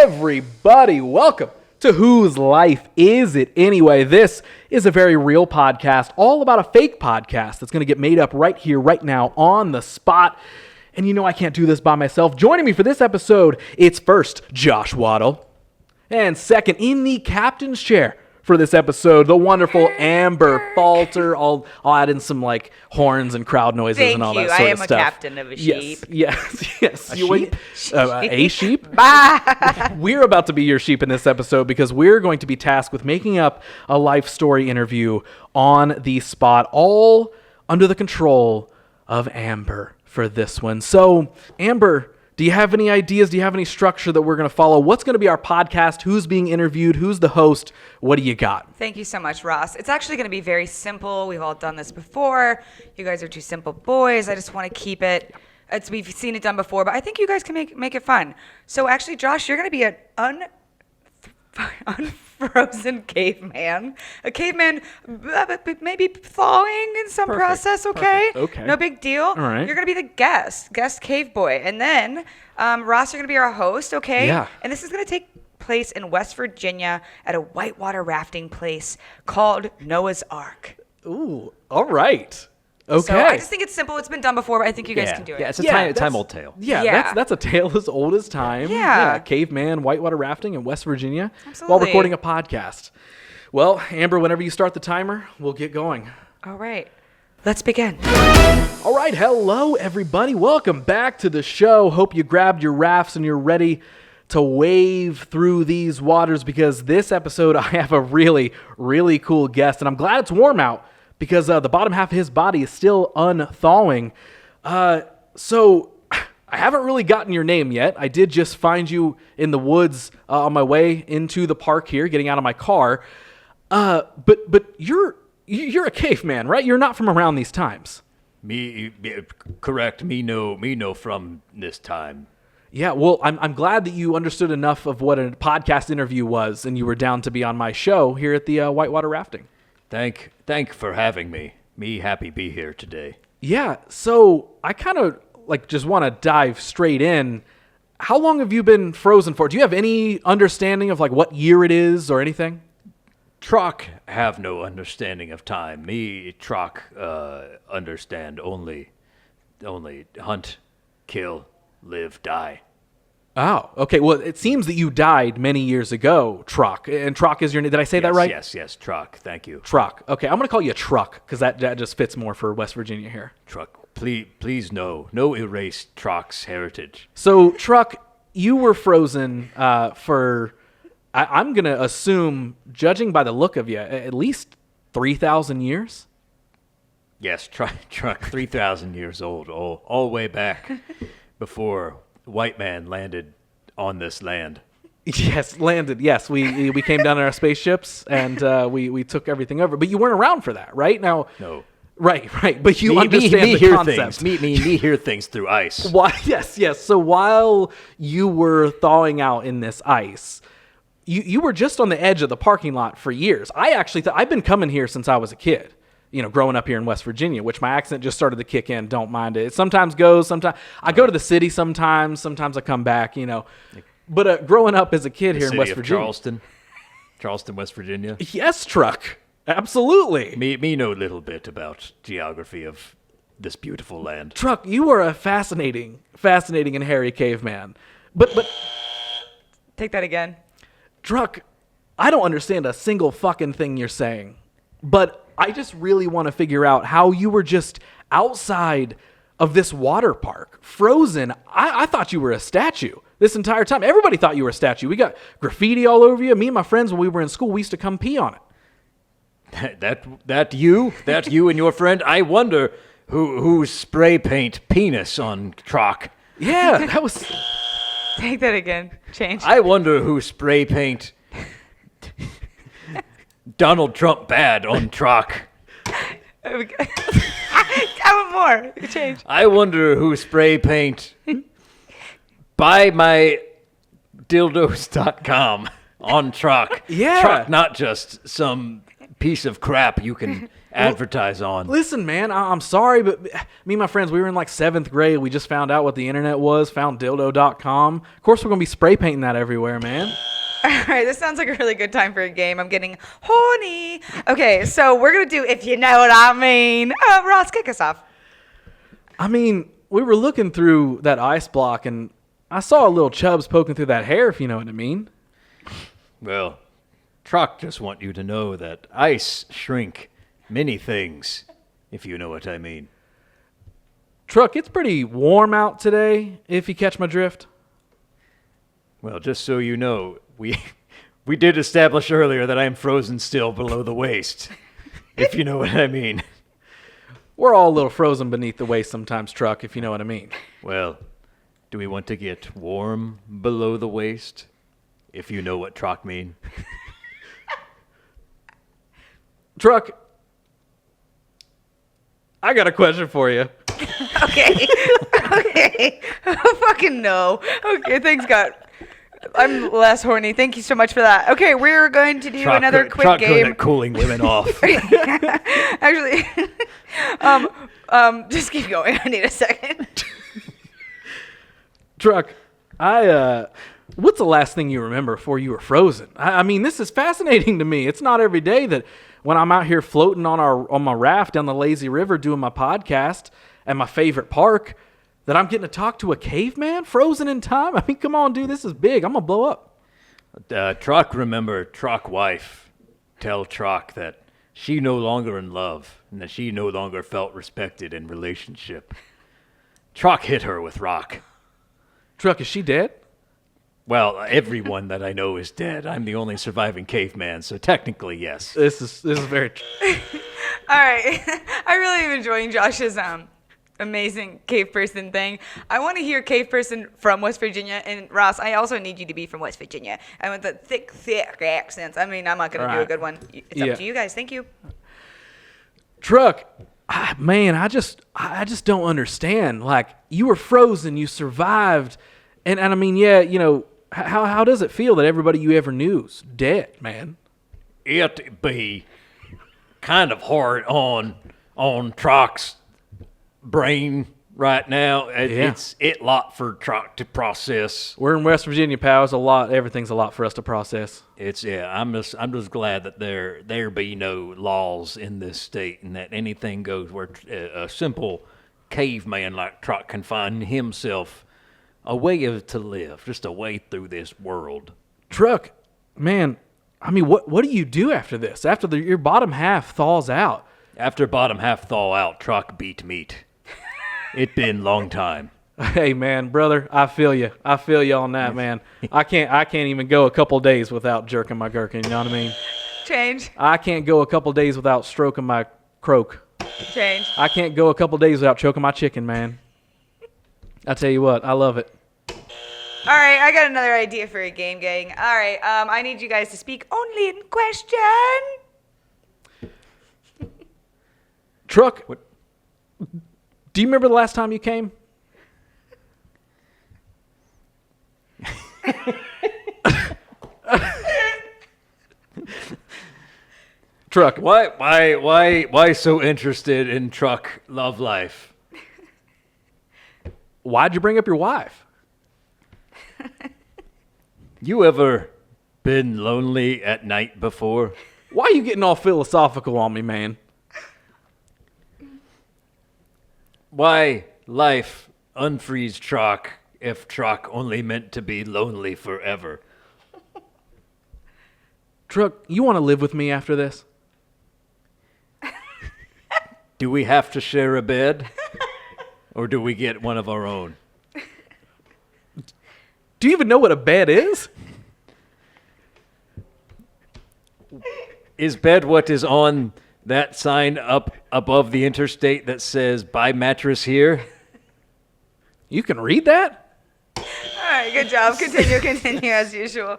everybody. Welcome to Whose Life Is It Anyway? This is a very real podcast, all about a fake podcast that's going to get made up right here, right now, on the spot. And you know I can't do this by myself. Joining me for this episode, it's first, Josh Waddle. And second, in the captain's chair for this episode, the wonderful Amber Falter. I'll add in some like horns and crowd noises and all that sort of stuff. Thank you. I am a captain of a sheep. Yes. A sheep? A sheep? Bye. We're about to be your sheep in this episode because we're going to be tasked with making up a life story interview on the spot, all under the control of Amber for this one. So, Amber, do you have any ideas? Do you have any structure that we're going to follow? What's going to be our podcast? Who's being interviewed? Who's the host? What do you got? Thank you so much, Ross. It's actually going to be very simple. We've all done this before. You guys are two simple boys. I just want to keep it. We've seen it done before, but I think you guys can make it fun. So actually, Josh, you're going to be an unfrozen caveman. A caveman maybe thawing in some process, okay? Okay. No big deal. All right. You're going to be the guest cave boy. And then, Ross, you're going to be our host, okay? Yeah. And this is going to take place in West Virginia at a whitewater rafting place called Noah's Ark. Ooh, all right. Okay. So I just think it's simple. It's been done before, but I think you guys can do it. Yeah, it's a time-old tale. Yeah, that's a tale as old as time. Yeah. Caveman, whitewater rafting in West Virginia Absolutely. while recording a podcast. Well, Amber, whenever you start the timer, we'll get going. All right. Let's begin. All right. Hello, everybody. Welcome back to the show. Hope you grabbed your rafts and you're ready to wave through these waters because this episode I have a really, really cool guest, and I'm glad it's warm out. Because the bottom half of his body is still unthawing. So I haven't really gotten your name yet. I did just find you in the woods on my way into the park here, getting out of my car. But you're a caveman, right? You're not from around these times. Correct. Me no from this time. Yeah, well, I'm glad that you understood enough of what a podcast interview was, and you were down to be on my show here at the whitewater rafting. Thank for having me. Me happy be here today. Yeah, so I kind of just want to dive straight in. How long have you been frozen for? Do you have any understanding of what year it is or anything? Trok have no understanding of time. Me, Trok, understand only hunt, kill, live, die. Oh, okay. Well, it seems that you died many years ago, Trok. And Trok is your name. Did I say that right? Yes, Trok. Thank you. Trok. Okay, I'm going to call you Trok because that just fits more for West Virginia here. Trok, please no erase Trok's heritage. So, Trok, you were frozen for, I'm going to assume, judging by the look of you, at least 3,000 years? Yes, Trok 3,000 years old, all way back before white man landed on this land. Yes, landed. Yes, we came down in our spaceships and we took everything over. But you weren't around for that, right? Now, no. Right. But you understand the concept. Me hear things through ice. Why? Yes. So while you were thawing out in this ice, you were just on the edge of the parking lot for years. I actually I've been coming here since I was a kid. Growing up here in West Virginia, which my accent just started to kick in. Don't mind it. It sometimes goes. Sometimes I go to the city. Sometimes I come back. But growing up as a kid here in West Virginia, Charleston, West Virginia. Yes, Trok. Absolutely. Me know a little bit about geography of this beautiful land. Trok, you are a fascinating and hairy caveman. But Take that again. Trok, I don't understand a single fucking thing you're saying. But I just really want to figure out how you were just outside of this water park, frozen. I thought you were a statue this entire time. Everybody thought you were a statue. We got graffiti all over you. Me and my friends, when we were in school, we used to come pee on it. That you and your friend. I wonder who spray paint penis on Trok. Yeah, that was. Take that again. Change. I wonder who spray paint Donald Trump bad on Trok. Have more. Change. I wonder who spray paint buymydildos.com on Trok. Yeah. Trok, not just some piece of crap you can advertise on. Listen, man, I'm sorry, but me and my friends, we were in like 7th grade. We just found out what the internet was, found dildo.com. Of course, we're going to be spray painting that everywhere, man. All right, this sounds like a really good time for a game. I'm getting horny. Okay, so we're going to do If You Know What I Mean. Ross, kick us off. I mean, we were looking through that ice block, and I saw a little chubs poking through that hair, if you know what I mean. Well, Trok just want you to know that ice shrink many things, if you know what I mean. Trok, it's pretty warm out today, if you catch my drift. Well, just so you know, we did establish earlier that I am frozen still below the waist, if you know what I mean. We're all a little frozen beneath the waist sometimes, Trok, if you know what I mean. Well, do we want to get warm below the waist, if you know what Trok mean? Trok, I got a question for you. Okay. Okay. Oh, fucking no. Okay, thanks, God. I'm less horny. Thank you so much for that. Okay, we're going to do another quick Trok game. good at cooling women off. Actually, just keep going. I need a second. Trok, what's the last thing you remember before you were frozen? I mean, this is fascinating to me. It's not every day that when I'm out here floating on my raft down the lazy river doing my podcast at my favorite park that I'm getting to talk to a caveman frozen in time. I mean, come on, dude, this is big. I'm gonna blow up. Trok, remember, Trok wife, tell Trok that she no longer in love and that she no longer felt respected in relationship. Trok hit her with rock. Trok, is she dead? Well, everyone that I know is dead. I'm the only surviving caveman, so technically, yes. This is very. All right. I really am enjoying Josh's amazing cave person thing. I want to hear cave person from West Virginia. And Ross, I also need you to be from West Virginia. I want the thick accents. I mean, I'm not going to do a good one. It's up to you guys. Thank you. Trok, man, I just don't understand. Like, you were frozen, you survived, and I mean, yeah, you know, how does it feel that everybody you ever knew's dead, man? It be kind of hard on Trok's brain right now. It's a lot for Trok to process. We're in West Virginia, pal. It's a lot. Everything's a lot for us to process. I'm just glad that there be no laws in this state and that anything goes where a simple caveman like Trok can find himself a way to live, just a way through this world. Trok, man, I mean, what do you do after this? After your bottom half thaws out? After bottom half thaw out, Trok beat meat. It been long time. Hey, man, brother, I feel you. I feel you on that, man. I can't even go a couple days without jerking my gherkin. You know what I mean? Change. I can't go a couple days without stroking my croak. Change. I can't go a couple days without choking my chicken, man. I tell you what, I love it. All right, I got another idea for a game, gang. All right, I need you guys to speak only in question. Trok, do you remember the last time you came? Trok, Why so interested in Trok love life? why'd you bring up your wife? You ever been lonely at night before? Why are you getting all philosophical on me, man? Why life unfreeze Trok if Trok only meant to be lonely forever? Trok, you want to live with me after this? Do we have to share a bed? Or do we get one of our own? Do you even know what a bed is? Is bed what is on that sign up above the interstate that says buy mattress here? You can read that? All right, good job. Continue as usual.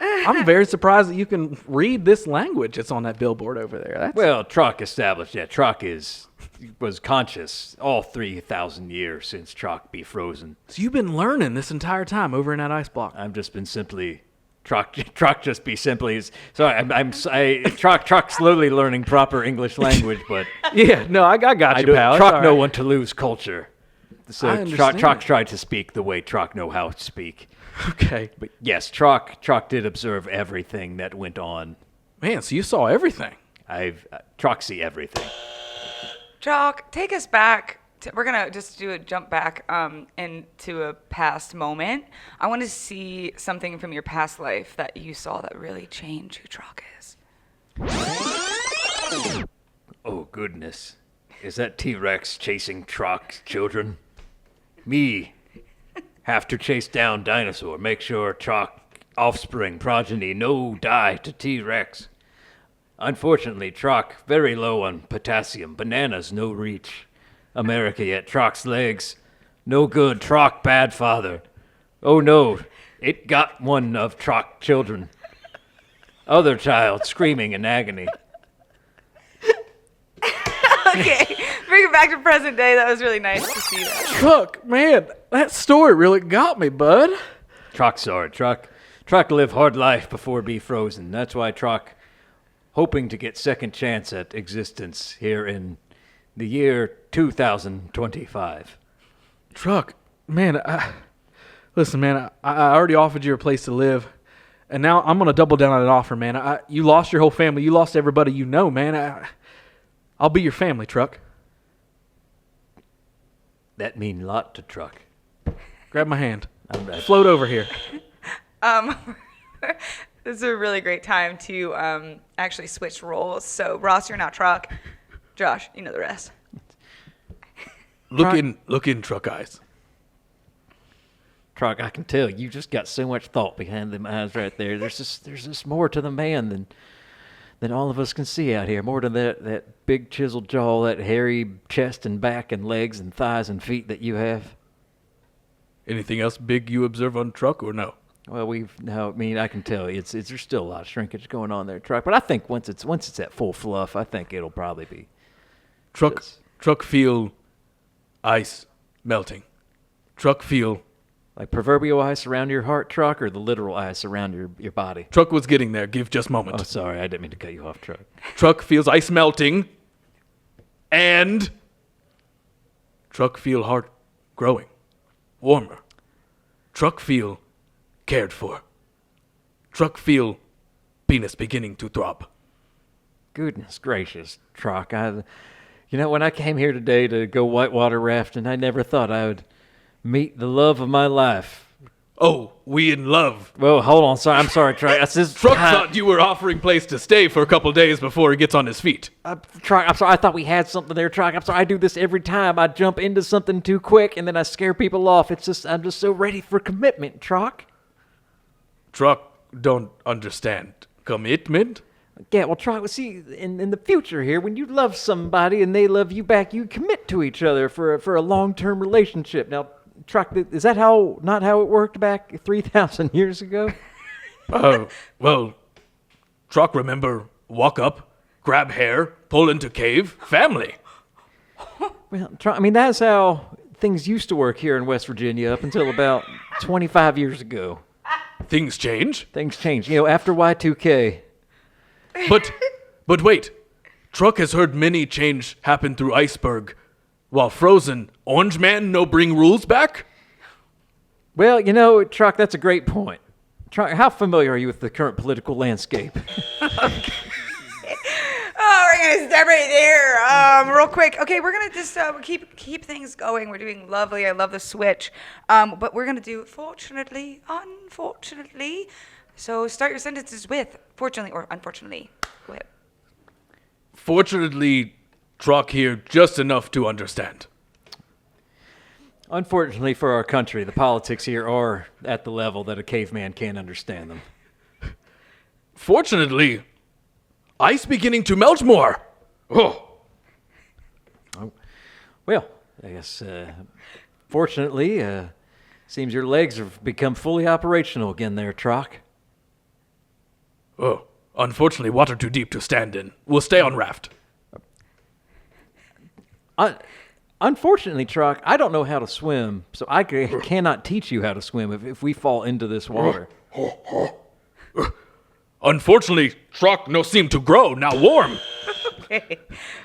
I'm very surprised that you can read this language. It's on that billboard over there. Well, Trok established that Trok was conscious all 3,000 years since Trok be frozen. So you've been learning this entire time over in that ice block. I've just been simply Trok just be simply. Sorry, Trok slowly learning proper English language, but Yeah, no, I got you, pal. It's Trok all no right. want to lose culture. So I understand. Trok tried to speak the way Trok know how to speak. Okay. But yes, Trok did observe everything that went on. Man, so you saw everything. Trok see everything. Trok, take us back. We're going to just do a jump back into a past moment. I want to see something from your past life that you saw that really changed who Trok is. Oh, goodness. Is that T-Rex chasing Trok's children? Me have to chase down dinosaur, make sure Trok offspring progeny no die to T-Rex. Unfortunately, Trok very low on potassium, bananas no reach. America yet Trok's legs. No good, Trok bad father. Oh no, it got one of Trok children. Other child screaming in agony. Okay, bring it back to present day. That was really nice to see that. Trok, man, that story really got me, bud. Trok sorry, Trok live hard life before be frozen. That's why Trok hoping to get second chance at existence here in the year 2025. Trok, man, listen, man, I already offered you a place to live, and now I'm going to double down on that offer, man. You lost your whole family. You lost everybody you know, man. I'll be your family, Trok. That mean lot to Trok. Grab my hand. I'm right. Float over here. This is a really great time to actually switch roles. So, Ross, you're now Trok. Josh, you know the rest. Look in, Trok eyes. Trok, I can tell you just got so much thought behind them eyes right there. There's just more to the man than all of us can see out here. More to that big chiseled jaw, that hairy chest and back and legs and thighs and feet that you have. Anything else big you observe on Trok or no? Well, I can tell there's still a lot of shrinkage going on there, Trok. But I think once it's at full fluff, I think it'll probably be. Trok feel ice melting. Trok feel. Like proverbial ice around your heart, Trok, or the literal ice around your body? Trok was getting there. Give just a moment. Oh, sorry, I didn't mean to cut you off, Trok. Trok feels ice melting, and Trok feel heart growing, warmer. Trok feel cared for. Trok feel penis beginning to throb. Goodness gracious, Trok. When I came here today to go whitewater rafting, I never thought I would meet the love of my life. Oh, we in love. Well, hold on. I'm sorry, Trok. Trok thought you were offering place to stay for a couple days before he gets on his feet. Trok, I'm sorry. I thought we had something there, Trok. I'm sorry. I do this every time. I jump into something too quick, and then I scare people off. I'm just so ready for commitment, Trok. Trok don't understand commitment. Yeah, well, Trok, see, in the future here, when you love somebody and they love you back, you commit to each other for a long-term relationship. Now, Trok, is that not how it worked back 3,000 years ago? Well, Trok remember walk up, grab hair, pull into cave, family. Well, Trok, that's how things used to work here in West Virginia up until about 25 years ago. Things change. Things change. After Y2K. But wait, Trok has heard many change happen through iceberg. While frozen, Orange Man no bring rules back? Well, Trok, that's a great point. Trok, how familiar are you with the current political landscape? Oh, we're gonna step right there, real quick. Okay, we're gonna just keep things going. We're doing lovely. I love the switch. But we're gonna do fortunately, unfortunately. So start your sentences with fortunately or unfortunately. Go ahead. Fortunately, Trok here just enough to understand. Unfortunately for our country, the politics here are at the level that a caveman can't understand them. Fortunately, ice beginning to melt more. Oh. Well, I guess, fortunately, seems your legs have become fully operational again there, Trok. Oh, unfortunately, water too deep to stand in. We'll stay on raft. Unfortunately, Trok, I don't know how to swim, so I cannot teach you how to swim if we fall into this water. Unfortunately, Trok no seem to grow, now warm. Okay.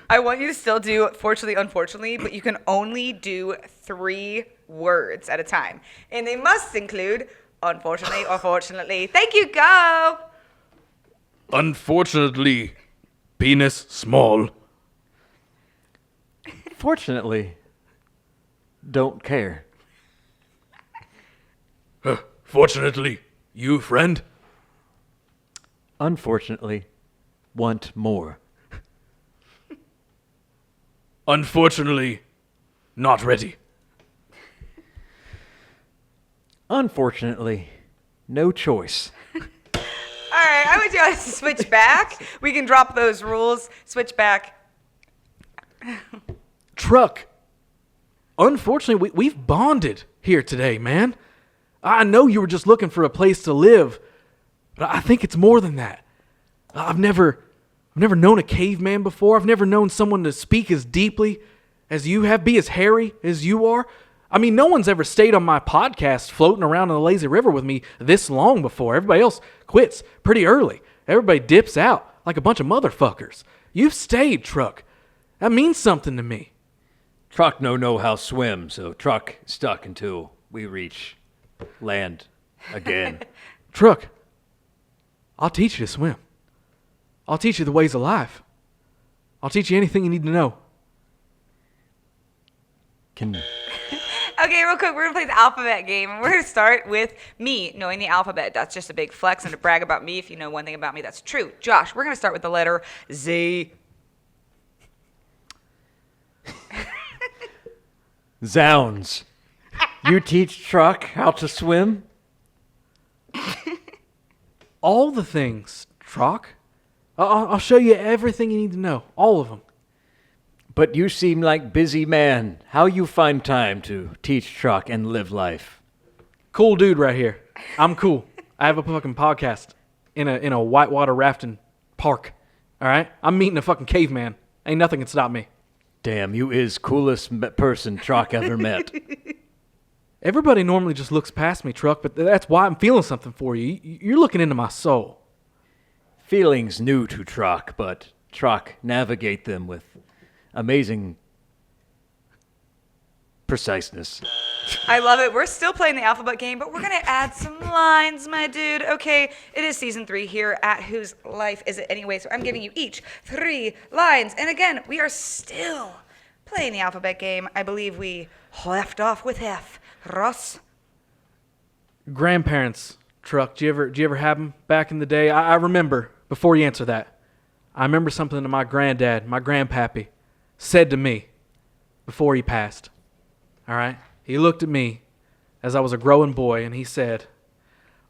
I want you to still do fortunately, unfortunately, but you can only do 3 words at a time. And they must include unfortunately or fortunately. Thank you, go! Unfortunately, penis small. Fortunately, don't care. Fortunately, you friend? Unfortunately, want more. Unfortunately, not ready. Unfortunately, no choice. All right, I would do us to switch back. We can drop those rules. Switch back. Trok, unfortunately, we've bonded here today, man. I know you were just looking for a place to live, but I think it's more than that. I've never known a caveman before. I've never known someone to speak as deeply as you have, be as hairy as you are. I mean, no one's ever stayed on my podcast floating around in the lazy river with me this long before. Everybody else quits pretty early. Everybody dips out like a bunch of motherfuckers. You've stayed, Trok. That means something to me. Trok no know how swim, so Trok stuck until we reach land again. Trok, I'll teach you to swim. I'll teach you the ways of life. I'll teach you anything you need to know. Can Okay, real quick, we're going to play the alphabet game, and we're going to start with me knowing the alphabet. That's just a big flex and to brag about me. If you know one thing about me, that's true. Josh, we're going to start with the letter Z. Zounds. You teach Trok how to swim? All the things, Trok. I'll show you everything you need to know. All of them. But you seem like busy man. How you find time to teach Trok and live life? Cool dude right here. I'm cool. I have a fucking podcast in a whitewater rafting park. All right? I'm meeting a fucking caveman. Ain't nothing can stop me. Damn, you is coolest person Trok ever met. Everybody normally just looks past me, Trok, but that's why I'm feeling something for you. You're looking into my soul. Feelings new to Trok, but Trok navigate them with amazing preciseness. I love it. We're still playing the alphabet game, but we're going to add some lines, my dude. Okay, it is season 3 here at Whose Life Is It Anyway? So I'm giving you each 3 lines. And again, we are still playing the alphabet game. I believe we left off with F. Ross? Grandparents, Trok, do you ever have them back in the day? I remember, before you answer that, I remember something that my granddad, my grandpappy, said to me before he passed. All right? He looked at me as I was a growing boy and he said,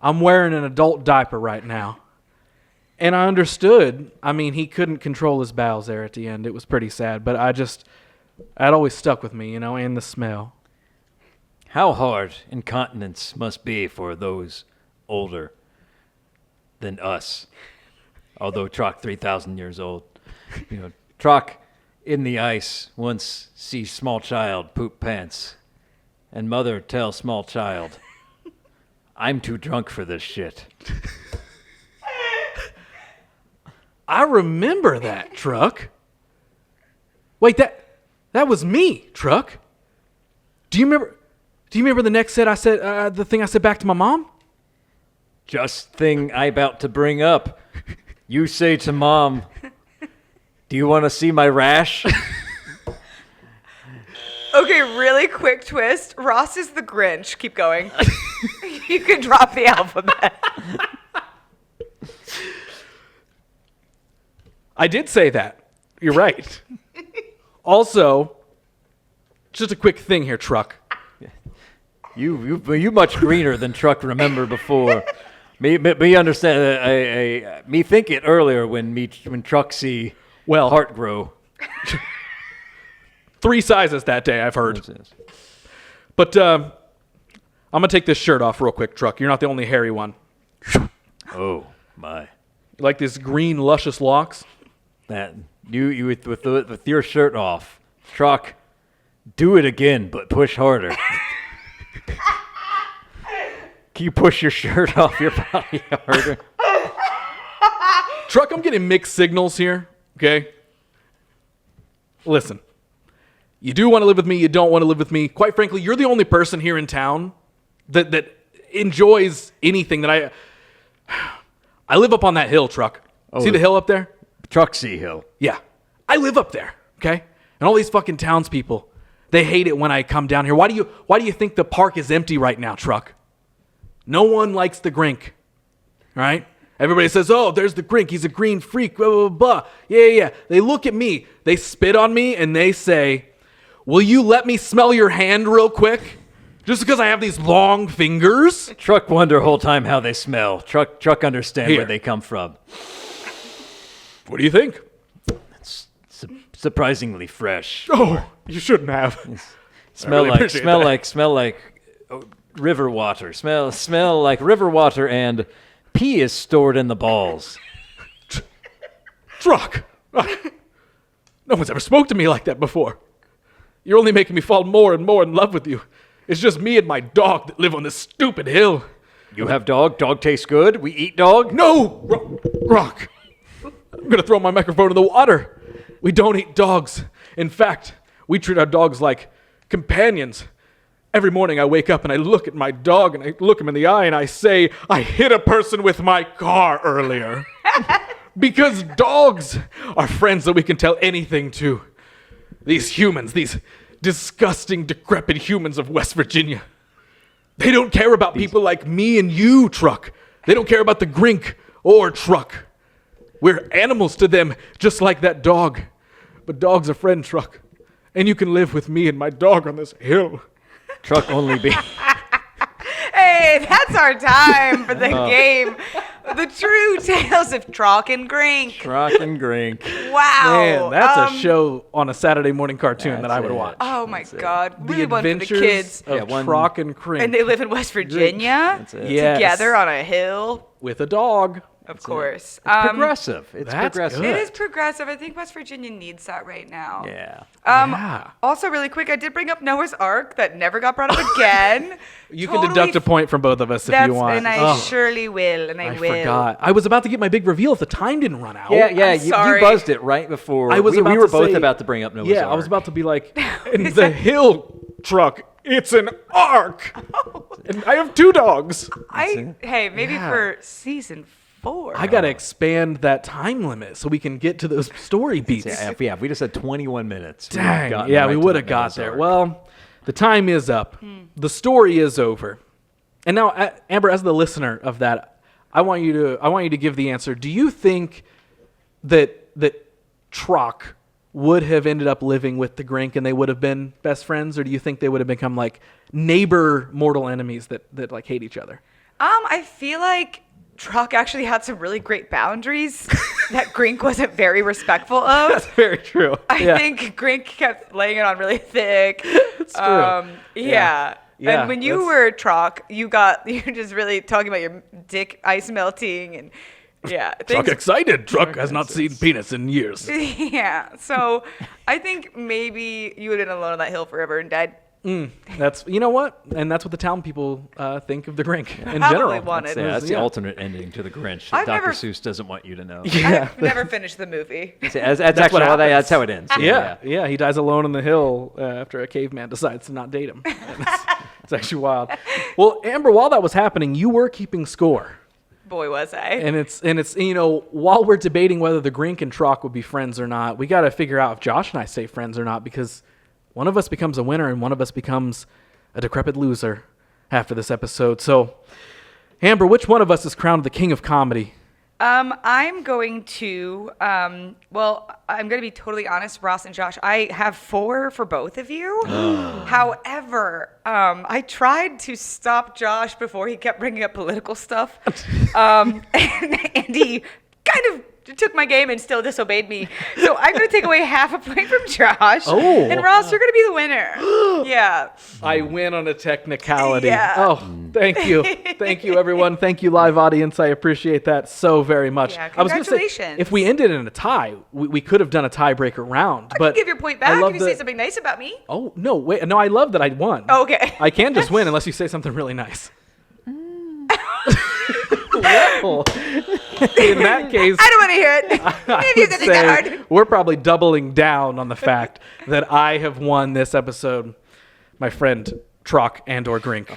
I'm wearing an adult diaper right now. And I understood. I mean, he couldn't control his bowels there at the end. It was pretty sad, but that always stuck with me, and the smell. How hard incontinence must be for those older than us. Although Trok 3,000 years old. Trok in the ice once sees small child poop pants. And mother tells small child, I'm too drunk for this shit. I remember that, Trok. Wait, that was me, Trok. Do you remember the next set I said, the thing I said back to my mom? Just thing I about to bring up. You say to mom, do you want to see my rash? Okay, really quick twist. Ross is the Grinch. Keep going. You can drop the alphabet. I did say that. You're right. Also, just a quick thing here, Trok. You much greener than Trok remember before. Me understand. Me think it earlier when Trok see heart grow. 3 sizes that day, I've heard. But I'm gonna take this shirt off real quick, Trok. You're not the only hairy one. Oh my! You like this green, luscious locks? That you with your shirt off, Trok. Do it again, but push harder. Can you push your shirt off your body harder? Truck, I'm getting mixed signals here, okay? Listen, you do want to live with me, you don't want to live with me. Quite frankly, you're the only person here in town that enjoys anything that I live up on that hill, Truck. See the hill up there? Trucksea Hill. Yeah. I live up there, okay? And all these fucking townspeople, they hate it when I come down here. Why do you think the park is empty right now, Truck? No one likes the Grink, right? Everybody says, oh, there's the Grink. He's a green freak, blah, blah, blah. Yeah. They look at me. They spit on me, and they say, will you let me smell your hand real quick? Just because I have these long fingers? Truck wonder whole time how they smell. Truck understand Here. where they come from. What do you think? It's surprisingly fresh. Oh, you shouldn't have. Smell really smell like river water. Smell like river water, and pee is stored in the balls. Truck. No one's ever spoke to me like that before. You're only making me fall more and more in love with you. It's just me and my dog that live on this stupid hill. You have dog? Dog tastes good? We eat dog? No! Rock. I'm going to throw my microphone in the water. We don't eat dogs. In fact, we treat our dogs like companions. Every morning I wake up and I look at my dog and I look him in the eye and I say, I hit a person with my car earlier. Because dogs are friends that we can tell anything to. These humans, these disgusting, decrepit humans of West Virginia. They don't care about people like me and you, Truck. They don't care about the Grink or Truck. We're animals to them, just like that dog. But dog's a friend, Truck. And you can live with me and my dog on this hill. Truck only be. Hey, that's our time for the game. The true tales of Trok and Grink. Trok and Grink. Wow. Man, that's a show on a Saturday morning cartoon that I would watch. Oh my God. The Really one for the Adventures kids. of Trok and Grink. And they live in West Virginia That's it. Yes. together on a hill. With a dog. Of course. Progressive. It's That's progressive. good. It is progressive. I think West Virginia needs that right now. Yeah. Yeah. Also, really quick, I did bring up Noah's Ark that never got brought up again. You can deduct a point from both of us if you want. And I surely will, and I will. forgot. I was about to get my big reveal if the time didn't run out. Yeah. I'm You sorry. buzzed it right before. I was we about were to both say- about to bring up Noah's Yeah, Ark. I was about to be like, in the hill truck, it's an ark. And I have two dogs. Hey, maybe Yeah. for season 4. I got to expand that time limit so we can get to those story beats. Yeah, if we just had 21 minutes. we Dang. would've Yeah, gotten we right to would have the got Noah's there. Ark. Well, the time is up. The story is over. And now, Amber, as the listener of that, I want you to give the answer. Do you think that Trok would have ended up living with the Grink and they would have been best friends, or do you think they would have become like neighbor mortal enemies that like hate each other? I feel like Trok actually had some really great boundaries that Grink wasn't very respectful of. That's very true. I think Grink kept laying it on really thick. It's true. Yeah. Yeah, And when you that's- were Trok, you're just really talking about your dick ice melting and Trok excited. Trok has not seen penis in years. Yeah. So I think maybe you would have been alone on that hill forever and died. That's you know what, and that's what the town people think of the Grink in Probably general. wanted. That's the Yeah. alternate ending to the Grinch that I've Dr. never- Seuss doesn't want you to know. Yeah, I've never finished the movie. That's actually what happens. that's how it ends. yeah. He dies alone on the hill after a caveman decides to not date him. It's actually wild. Well, Amber, while that was happening, you were keeping score, Boy, was I. and it's while we're debating whether the Grink and Trok would be friends or not, we got to figure out if Josh and I say friends or not, because one of us becomes a winner and one of us becomes a decrepit loser after this episode. So, Amber, which one of us is crowned the king of comedy? I'm going to, I'm going to be totally honest, Ross and Josh. I have 4 for both of you. However, I tried to stop Josh before he kept bringing up political stuff. And he kind of took my game and still disobeyed me. So I'm going to take away half a point from Josh. Oh. And Ross, you're going to be the winner. Yeah. I win on a technicality. Yeah. Oh, thank you. Thank you, everyone. Thank you, live audience. I appreciate that so very much. Yeah, I was gonna say, congratulations. if we ended in a tie, we could have done a tiebreaker round. I but can give your point I back love if you say the- something nice about me. Oh, no, wait. No, I love that I won. Oh, okay. I can't just win unless you say something really nice. Well, in that case, I don't want to hear it. I Maybe you would think that say hard. we're probably doubling down on the fact that I have won this episode. My friend Trok and/or Grink.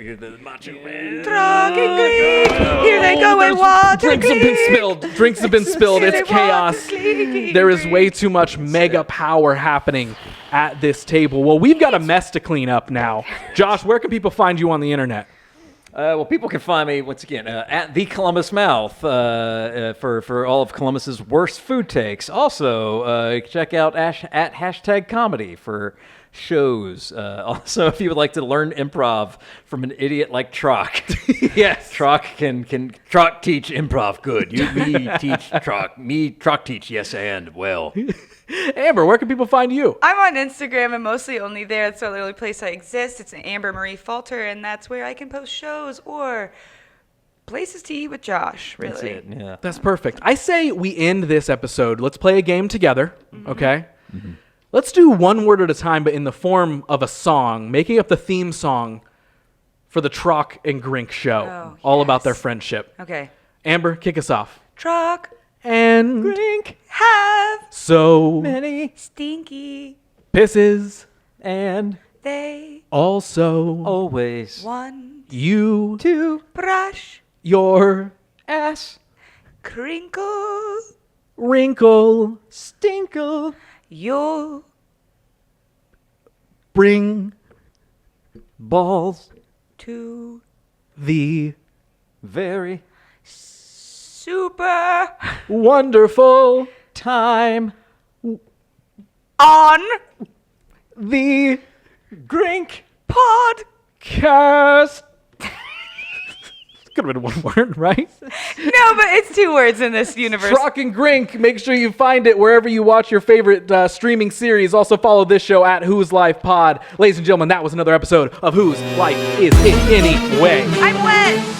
You're the macho man. Trok Grink. Here they go in water. Drinks have been spilled. Drinks have been spilled. Here they It's chaos. walk, clinky, There is clinky. way too much mega power happening at this table. Well, we've got a mess to clean up now. Josh, where can people find you on the internet? Well, people can find me once again at the Columbus Mouth for all of Columbus's worst food takes. Also, check out at #comedy for shows. Also, if you would like to learn improv from an idiot like Trok, yes, Trok can Trok teach improv good. Me teach Trok. Me Trok teach yes and well. Amber, where can people find you? I'm on Instagram and mostly only there. That's the only place I exist. It's an Amber Marie Falter, and that's where I can post shows or places to eat with Josh. Really. That's it. Yeah. That's perfect. I say we end this episode. Let's play a game together, okay? Mm-hmm. Let's do one word at a time, but in the form of a song, making up the theme song for the Trok and Grink show, all about their friendship. Okay. Amber, kick us off. Trok And Grink have so many stinky. pisses and They also always want you to brush your ass crinkle wrinkle stinkle your bring balls to the very super wonderful time on the Grink podcast. Could have been one word, right? No, but it's two words in this universe. Trok and Grink. Make sure you find it wherever you watch your favorite streaming series. Also follow this show at Who's Life Pod. Ladies and gentlemen, that was another episode of Whose Life Is It Anyway? I'm wet.